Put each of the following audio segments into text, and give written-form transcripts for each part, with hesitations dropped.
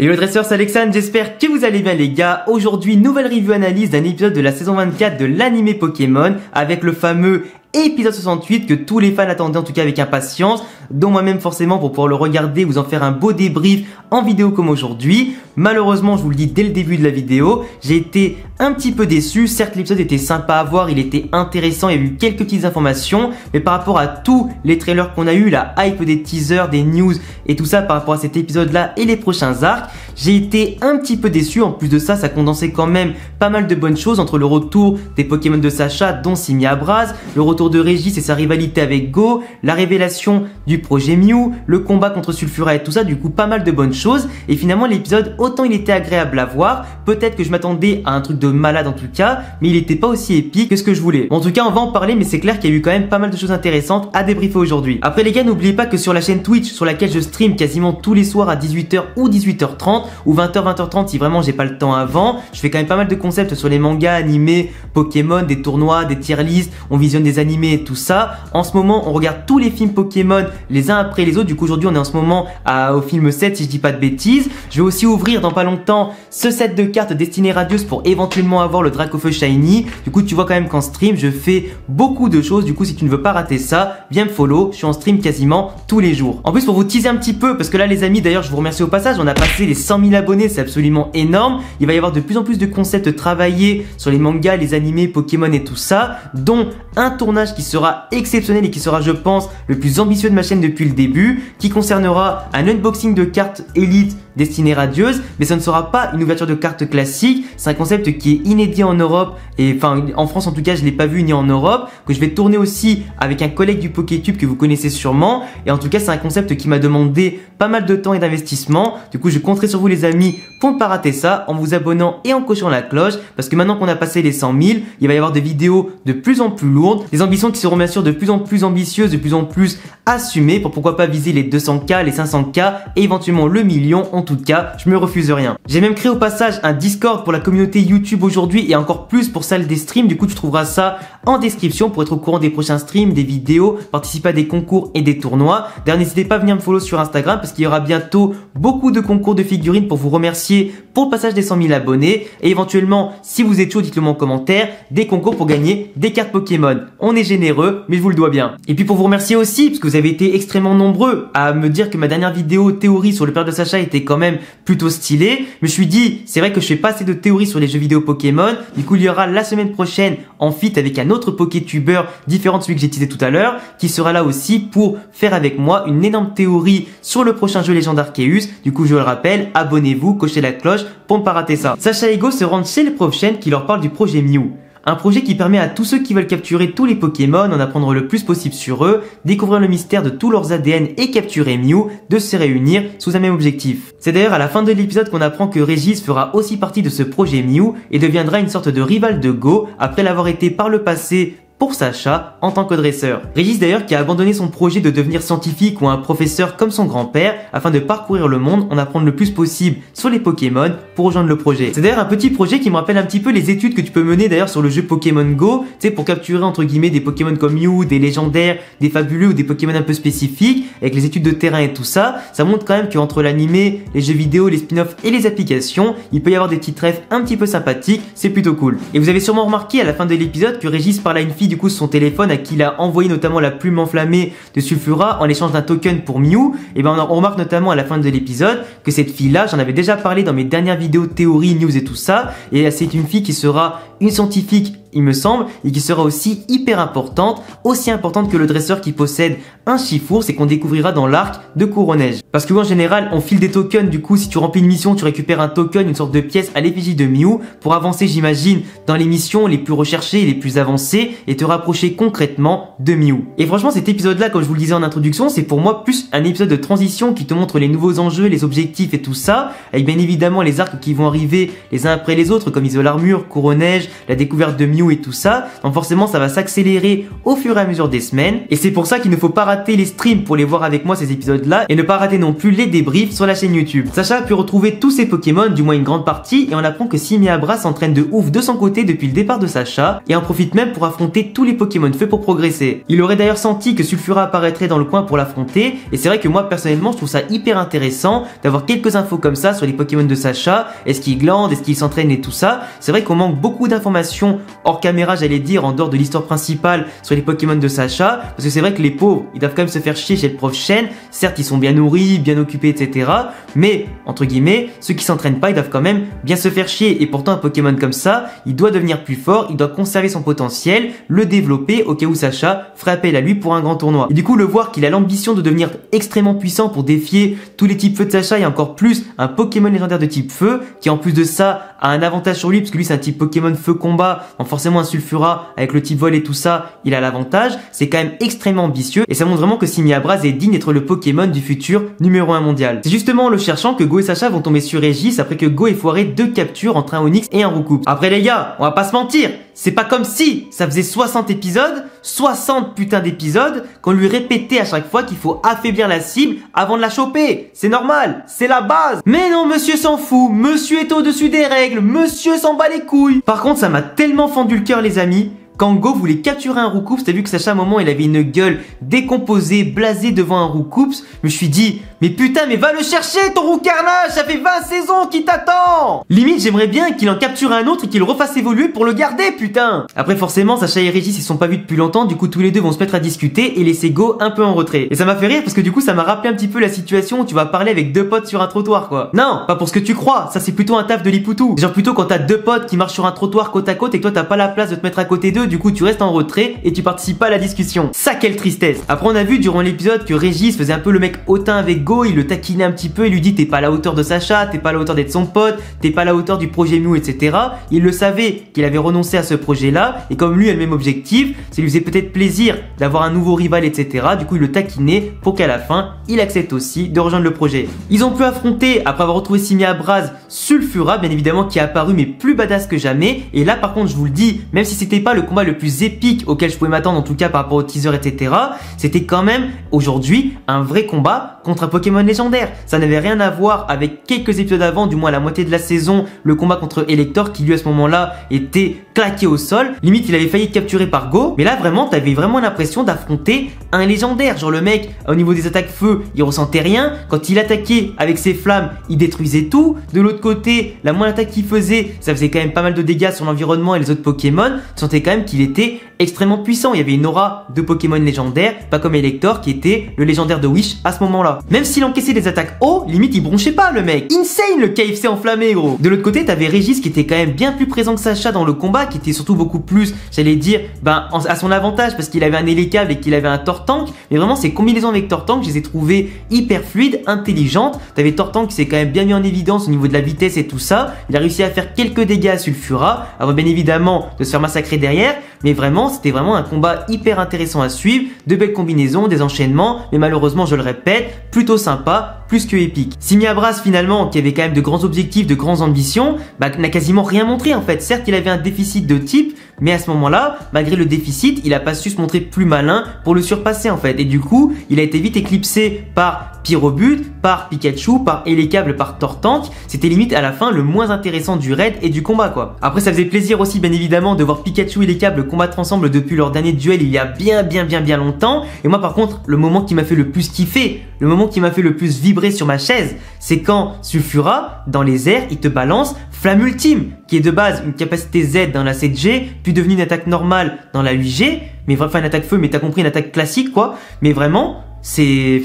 Hello dresseurs, c'est Alexandre, j'espère que vous allez bien les gars. Aujourd'hui, nouvelle review analyse d'un épisode de la saison 24 de l'animé Pokémon avec le fameux épisode 68 que tous les fans attendaient en tout cas avec impatience, dont moi-même forcément pour pouvoir le regarder, vous en faire un beau débrief en vidéo comme aujourd'hui. Malheureusement, je vous le dis dès le début de la vidéo, j'ai été un petit peu déçu. Certes, l'épisode était sympa à voir, il était intéressant, il y a eu quelques petites informations, mais par rapport à tous les trailers qu'on a eu, la hype des teasers, des news et tout ça par rapport à cet épisode-là et les prochains arcs, j'ai été un petit peu déçu. En plus de ça, ça condensait quand même pas mal de bonnes choses entre le retour des Pokémon de Sacha, dont Simi Abraz, le retour de Régis et sa rivalité avec Go, la révélation du projet Mew, le combat contre Sulfura et tout ça, du coup pas mal de bonnes choses. Et finalement l'épisode, autant il était agréable à voir, peut-être que je m'attendais à un truc de malade en tout cas, mais il était pas aussi épique que ce que je voulais. Bon, en tout cas on va en parler, mais c'est clair qu'il y a eu quand même pas mal de choses intéressantes à débriefer aujourd'hui. Après les gars, n'oubliez pas que sur la chaîne Twitch sur laquelle je stream quasiment tous les soirs à 18h ou 18h30 ou 20h 20h30 si vraiment j'ai pas le temps avant, je fais quand même pas mal de concepts sur les mangas, animés, Pokémon, des tournois, des tier lists, on visionne des animés et tout ça. En ce moment on regarde tous les films Pokémon les uns après les autres. Du coup aujourd'hui on est en ce moment au film 7 si je dis pas de bêtises. Je vais aussi ouvrir dans pas longtemps ce set de cartes Destinée Radieuse pour éventuellement avoir le Dracofeu Shiny. Du coup tu vois quand même qu'en stream je fais beaucoup de choses. Du coup si tu ne veux pas rater ça, viens me follow, je suis en stream quasiment tous les jours. En plus pour vous teaser un petit peu, parce que là les amis d'ailleurs je vous remercie au passage, on a passé les 100 000 abonnés, c'est absolument énorme. Il va y avoir de plus en plus de concepts travaillés sur les mangas, les animés, Pokémon et tout ça, dont un tournage qui sera exceptionnel et qui sera je pense le plus ambitieux de ma chaîne depuis le début, qui concernera un unboxing de cartes Elite Destinée Radieuse, mais ça ne sera pas une ouverture de cartes classique. C'est un concept qui est inédit en Europe, et enfin en France en tout cas je l'ai pas vu ni en Europe, que je vais tourner aussi avec un collègue du PokéTube que vous connaissez sûrement. Et en tout cas c'est un concept qui m'a demandé pas mal de temps et d'investissement. Du coup je compterai sur vous les amis pour ne pas rater ça en vous abonnant et en cochant la cloche, parce que maintenant qu'on a passé les 100 000, il va y avoir des vidéos de plus en plus lourdes, des ambitions qui seront bien sûr de plus en plus ambitieuses, de plus en plus assumées, pour pourquoi pas viser les 200K, les 500K et éventuellement le million. En tout cas je me refuse rien. J'ai même créé au passage un Discord pour la communauté YouTube aujourd'hui et encore plus pour celle des streams. Du coup tu trouveras ça en description pour être au courant des prochains streams, des vidéos, participer à des concours et des tournois. D'ailleurs n'hésitez pas à venir me follow sur Instagram parce qu'il y aura bientôt beaucoup de concours de figurines pour vous remercier pour le passage des 100 000 abonnés, et éventuellement si vous êtes chaud dites-le moi en commentaire, des concours pour gagner des cartes Pokémon. On est généreux mais je vous le dois bien. Et puis pour vous remercier aussi parce que vous avez été extrêmement nombreux à me dire que ma dernière vidéo théorie sur le père de Sacha était quand même plutôt stylée, je me suis dit c'est vrai que je fais pas assez de théories sur les jeux vidéo Pokémon. Du coup il y aura la semaine prochaine en feat avec un autre Pokétuber différent de celui que j'ai teasé tout à l'heure, qui sera là aussi pour faire avec moi une énorme théorie sur le prochain jeu Légende Arceus. Du coup je le rappelle, abonnez-vous, cochez la cloche pour ne pas rater ça. Sacha et Go se rendent chez le prof chaîne qui leur parle du projet Mew. Un projet qui permet à tous ceux qui veulent capturer tous les Pokémon, en apprendre le plus possible sur eux, découvrir le mystère de tous leurs ADN et capturer Mew, de se réunir sous un même objectif. C'est d'ailleurs à la fin de l'épisode qu'on apprend que Régis fera aussi partie de ce projet Mew et deviendra une sorte de rival de Go après l'avoir été par le passé pour Sacha en tant que dresseur. Régis d'ailleurs qui a abandonné son projet de devenir scientifique ou un professeur comme son grand-père afin de parcourir le monde, en apprendre le plus possible sur les Pokémon pour rejoindre le projet. C'est d'ailleurs un petit projet qui me rappelle un petit peu les études que tu peux mener d'ailleurs sur le jeu Pokémon Go, tu sais, pour capturer entre guillemets des Pokémon comme Mew, des légendaires, des fabuleux ou des Pokémon un peu spécifiques, avec les études de terrain et tout ça. Ça montre quand même qu'entre l'animé, les jeux vidéo, les spin-offs et les applications, il peut y avoir des petits rêves un petit peu sympathiques, c'est plutôt cool. Et vous avez sûrement remarqué à la fin de l'épisode que Régis parle à une fille du coup son téléphone à qui il a envoyé notamment la plume enflammée de Sulfura en échange d'un token pour Mew. Et ben on remarque notamment à la fin de l'épisode que cette fille là, j'en avais déjà parlé dans mes dernières vidéos théorie, news et tout ça, et c'est une fille qui sera une scientifique il me semble, et qui sera aussi hyper importante, aussi importante que le dresseur qui possède un Chifour, c'est qu'on découvrira dans l'arc de Couronnège. Parce que en général, on file des tokens, du coup si tu remplis une mission, tu récupères un token, une sorte de pièce à l'effigie de Mew, pour avancer j'imagine dans les missions les plus recherchées et les plus avancées, et te rapprocher concrètement de Mew. Et franchement cet épisode là, comme je vous le disais en introduction, c'est pour moi plus un épisode de transition qui te montre les nouveaux enjeux, les objectifs et tout ça, avec bien évidemment les arcs qui vont arriver les uns après les autres, comme Isole Armure, Couronnège, la découverte de Mew Mew et tout ça. Donc forcément ça va s'accélérer au fur et à mesure des semaines. Et c'est pour ça qu'il ne faut pas rater les streams pour les voir avec moi ces épisodes là. Et ne pas rater non plus les débriefs sur la chaîne YouTube. Sacha a pu retrouver tous ses Pokémon, du moins une grande partie. Et on apprend que Simiabra s'entraîne de ouf de son côté depuis le départ de Sacha. Et en profite même pour affronter tous les Pokémon feux pour progresser. Il aurait d'ailleurs senti que Sulfura apparaîtrait dans le coin pour l'affronter. Et c'est vrai que moi personnellement je trouve ça hyper intéressant d'avoir quelques infos comme ça sur les Pokémon de Sacha. Est-ce qu'il glande, est-ce qu'il s'entraîne et tout ça. C'est vrai qu'on manque beaucoup d'informations hors caméra, j'allais dire, en dehors de l'histoire principale sur les Pokémon de Sacha. Parce que c'est vrai que les pauvres, ils doivent quand même se faire chier chez le prof Chen. Certes, ils sont bien nourris, bien occupés, etc. Mais, entre guillemets, ceux qui s'entraînent pas, ils doivent quand même bien se faire chier. Et pourtant, un Pokémon comme ça, il doit devenir plus fort, il doit conserver son potentiel, le développer au cas où Sacha ferait appel à lui pour un grand tournoi. Et du coup, le voir qu'il a l'ambition de devenir extrêmement puissant pour défier tous les types feu de Sacha et encore plus un Pokémon légendaire de type feu, qui en plus de ça a un avantage sur lui, parce que lui c'est un type Pokémon feu combat, donc forcément un Sulfura avec le type vol et tout ça, il a l'avantage. C'est quand même extrêmement ambitieux et ça montre vraiment que Simiabra est digne d'être le Pokémon du futur numéro 1 mondial. C'est justement en le cherchant que Go et Sacha vont tomber sur Régis après que Go ait foiré 2 captures entre un Onix et un Roucoups. Après les gars, on va pas se mentir, c'est pas comme si ça faisait 60 épisodes, 60 putains d'épisodes, qu'on lui répétait à chaque fois qu'il faut affaiblir la cible avant de la choper. C'est normal, c'est la base. Mais non, monsieur s'en fout, monsieur est au-dessus des règles, monsieur s'en bat les couilles. Par contre, ça m'a tellement fendu le cœur les amis. Quand Go voulait capturer un Roucoups, t'as vu que Sacha à un moment il avait une gueule décomposée, blasée devant un Roucoups. Je me suis dit, mais putain, mais va le chercher ton Roucarnage, ça fait 20 saisons qu'il t'attend. Limite j'aimerais bien qu'il en capture un autre et qu'il le refasse évoluer pour le garder, putain. Après forcément Sacha et Régis ils sont pas vus depuis longtemps, du coup tous les deux vont se mettre à discuter et laisser Go un peu en retrait. Et ça m'a fait rire parce que du coup ça m'a rappelé un petit peu la situation où tu vas parler avec 2 potes sur un trottoir quoi. Non, pas pour ce que tu crois, ça c'est plutôt un taf de Lipoutou. Genre plutôt quand t'as 2 potes qui marchent sur un trottoir côte à côte et que toi t'as pas la place de te mettre à côté d'eux, du coup tu restes en retrait et tu participes pas à la discussion. Ça quelle tristesse. Après on a vu durant l'épisode que Régis faisait un peu le mec hautain avec Go, il le taquinait un petit peu, il lui dit t'es pas à la hauteur de Sacha, t'es pas à la hauteur d'être son pote, t'es pas à la hauteur du projet Mew, etc. Il le savait qu'il avait renoncé à ce projet là et comme lui a le même objectif, ça lui faisait peut-être plaisir d'avoir un nouveau rival, etc. Du coup il le taquinait pour qu'à la fin il accepte aussi de rejoindre le projet. Ils ont pu affronter, après avoir retrouvé Simiabra, Sulfura bien évidemment qui est apparu mais plus badass que jamais. Et là par contre je vous le dis, même si c'était pas le combat le plus épique auquel je pouvais m'attendre en tout cas par rapport au teaser, etc. C'était quand même aujourd'hui un vrai combat contre un Pokémon légendaire. Ça n'avait rien à voir avec quelques épisodes avant, du moins la moitié de la saison, le combat contre Elector qui lui à ce moment-là était claqué au sol. Limite il avait failli être capturé par Go. Mais là vraiment t'avais vraiment l'impression d'affronter un légendaire. Genre le mec au niveau des attaques feu il ressentait rien. Quand il attaquait avec ses flammes il détruisait tout. De l'autre côté la moindre attaque qu'il faisait ça faisait quand même pas mal de dégâts sur l'environnement et les autres Pokémon. Tu sentais quand même qu'il était extrêmement puissant. Il y avait une aura de Pokémon légendaire, pas comme Elector qui était le légendaire de Wish à ce moment-là. Même s'il encaissait des attaques haut, limite il bronchait pas le mec. Insane le KFC enflammé gros. De l'autre côté t'avais Régis qui était quand même bien plus présent que Sacha dans le combat, qui était surtout beaucoup plus, j'allais dire, à son avantage parce qu'il avait un Hélicable et qu'il avait un Tortank. Mais vraiment ces combinaisons avec Tortank, je les ai trouvées hyper fluides, intelligentes. T'avais Tortank qui s'est quand même bien mis en évidence au niveau de la vitesse et tout ça. Il a réussi à faire quelques dégâts à Sulfura, avant bien évidemment de se faire massacrer derrière. Mais vraiment c'était vraiment un combat hyper intéressant à suivre, de belles combinaisons, des enchaînements, mais malheureusement je le répète, plutôt sympa, plus que épique. Simiabra finalement, qui avait quand même de grands objectifs, de grandes ambitions, n'a quasiment rien montré en fait. Certes il avait un déficit de type, mais à ce moment-là, malgré le déficit, il a pas su se montrer plus malin pour le surpasser en fait. Et du coup, il a été vite éclipsé par Pyrobut, par Pikachu, par Hélicable, par Tortank. C'était limite à la fin le moins intéressant du raid et du combat quoi. Après ça faisait plaisir aussi bien évidemment de voir Pikachu et Hélicable combattre ensemble depuis leur dernier duel il y a bien longtemps. Et moi par contre, le moment qui m'a fait le plus kiffer, le moment qui m'a fait le plus vibrer sur ma chaise, c'est quand Sulfura, dans les airs, il te balance Flamme Ultime, qui est de base une capacité Z dans la 7G, puis devenue une attaque normale dans la 8G, mais enfin une attaque feu, mais t'as compris, une attaque classique quoi. Mais vraiment, c'est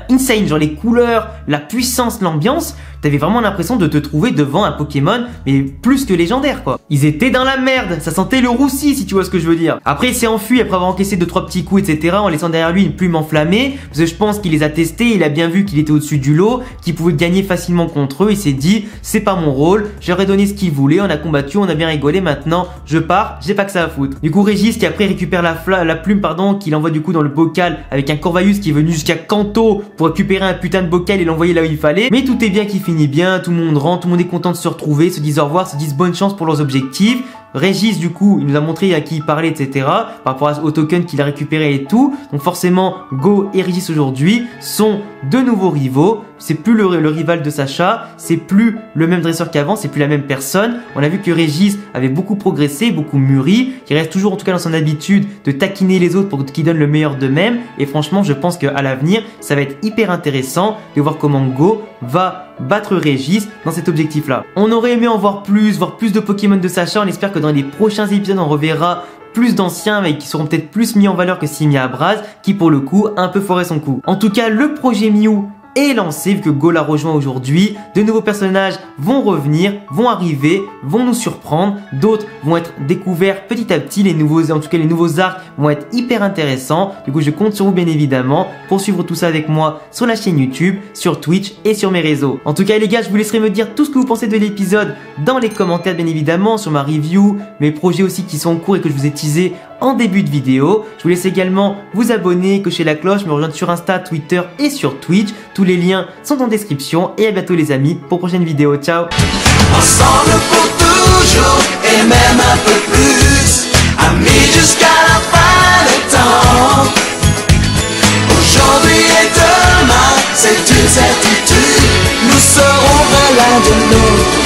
insane, genre les couleurs, la puissance, l'ambiance, t'avais vraiment l'impression de te trouver devant un Pokémon, mais plus que légendaire quoi. Ils étaient dans la merde, ça sentait le roussi si tu vois ce que je veux dire. Après il s'est enfui après avoir encaissé 2-3 petits coups etc. en laissant derrière lui une plume enflammée, parce que je pense qu'il les a testés, il a bien vu qu'il était au-dessus du lot, qu'il pouvait gagner facilement contre eux, il s'est dit c'est pas mon rôle, j'aurais donné ce qu'il voulait, on a combattu, on a bien rigolé, maintenant je pars, j'ai pas que ça à foutre. Du coup Régis qui après récupère la plume qu'il envoie du coup dans le bocal avec un Corvalius qui est venu jusqu'à Kanto pour récupérer un putain de bocal et l'envoyer là où il fallait, mais tout est bien qui finit bien, tout le monde rentre, tout le monde est content de se retrouver, se disent au revoir, se disent bonne chance pour leurs objectifs. Régis, du coup, il nous a montré à qui il parlait, etc. Par rapport au token qu'il a récupéré et tout. Donc forcément, Go et Régis aujourd'hui sont de nouveaux rivaux. C'est plus le rival de Sacha, c'est plus le même dresseur qu'avant, c'est plus la même personne. On a vu que Régis avait beaucoup progressé, beaucoup mûri. Il reste toujours en tout cas dans son habitude de taquiner les autres pour qu'ils donnent le meilleur d'eux-mêmes. Et franchement, je pense qu'à l'avenir, ça va être hyper intéressant de voir comment Go va battre Régis dans cet objectif-là. On aurait aimé en voir plus de Pokémon de Sacha. On espère que dans les prochains épisodes, on reverra plus d'anciens mais qui seront peut-être plus mis en valeur que Simiabras, qui pour le coup a un peu foiré son coup. En tout cas, le projet Mew est lancé vu que Go l'a rejoint aujourd'hui. De nouveaux personnages vont revenir, vont arriver, vont nous surprendre. D'autres vont être découverts petit à petit. Les nouveaux arcs vont être hyper intéressants. Du coup, je compte sur vous bien évidemment pour suivre tout ça avec moi sur la chaîne YouTube, sur Twitch et sur mes réseaux. En tout cas, les gars, je vous laisserai me dire tout ce que vous pensez de l'épisode dans les commentaires bien évidemment, sur ma review, mes projets aussi qui sont en cours et que je vous ai teasé en début de vidéo. Je vous laisse également vous abonner, cocher la cloche, me rejoindre sur Insta, Twitter et sur Twitch. Tous les liens sont en description et à bientôt les amis pour prochaine vidéo. Ciao. Ensemble pour toujours et même un peu plus, amis jusqu'à la fin des temps. Aujourd'hui et demain, c'est une certitude, nous serons l'un de l'autre.